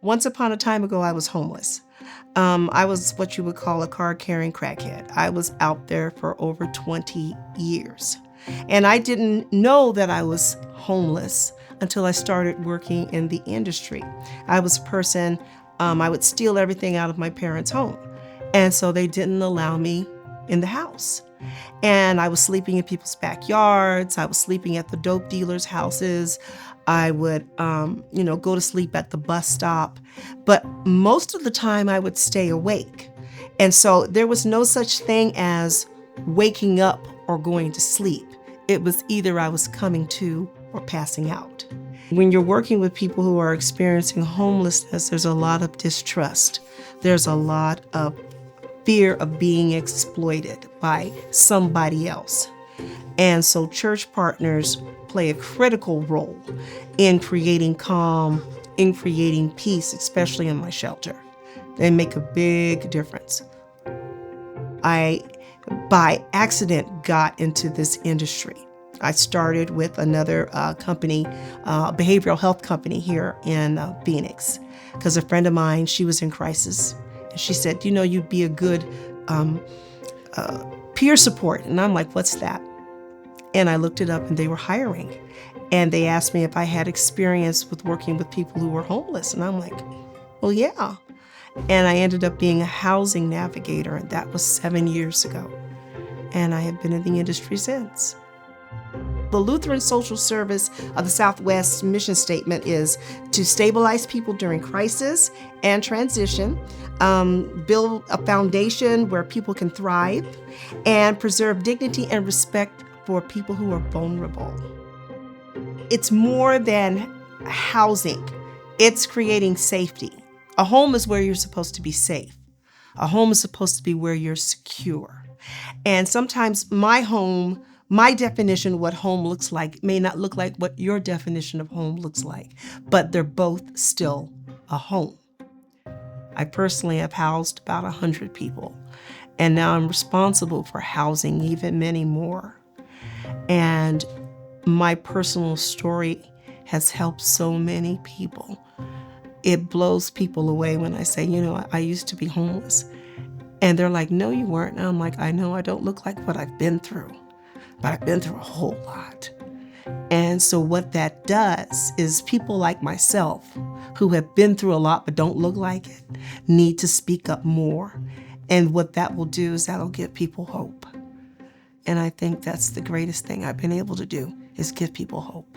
Once upon a time ago, I was homeless. I was what you would call a card-carrying crackhead. I was out there for over 20 years. And I didn't know that I was homeless until I started working in the industry. I was a person, I would steal everything out of my parents' home. And so they didn't allow me in the house. And I was sleeping in people's backyards. I was sleeping at the dope dealers' houses. I would, go to sleep at the bus stop. But most of the time I would stay awake. And so there was no such thing as waking up or going to sleep. It was either I was coming to or passing out. When you're working with people who are experiencing homelessness, there's a lot of distrust. There's a lot of fear of being exploited by somebody else. And so church partners play a critical role in creating calm, in creating peace, especially in my shelter. They make a big difference. I, by accident, got into this industry. I started with another company, behavioral health company here in Phoenix, because a friend of mine, she was in crisis. And she said, you'd be a good peer support. And I'm like, what's that? And I looked it up and they were hiring. And they asked me if I had experience with working with people who were homeless. And I'm like, well, yeah. And I ended up being a housing navigator, and that was 7 years ago. And I have been in the industry since. The Lutheran Social Service of the Southwest mission statement is to stabilize people during crisis and transition, build a foundation where people can thrive, and preserve dignity and respect for people who are vulnerable. It's more than housing. It's creating safety. A home is where you're supposed to be safe. A home is supposed to be where you're secure. And sometimes my definition of what home looks like may not look like what your definition of home looks like, but they're both still a home. I personally have housed about 100 people, and now I'm responsible for housing even many more. And my personal story has helped so many people. It blows people away when I say, I used to be homeless. And they're like, no, you weren't. And I'm like, I know I don't look like what I've been through, but I've been through a whole lot. And so what that does is people like myself who have been through a lot but don't look like it need to speak up more. And what that will do is that'll give people hope. And I think that's the greatest thing I've been able to do is give people hope.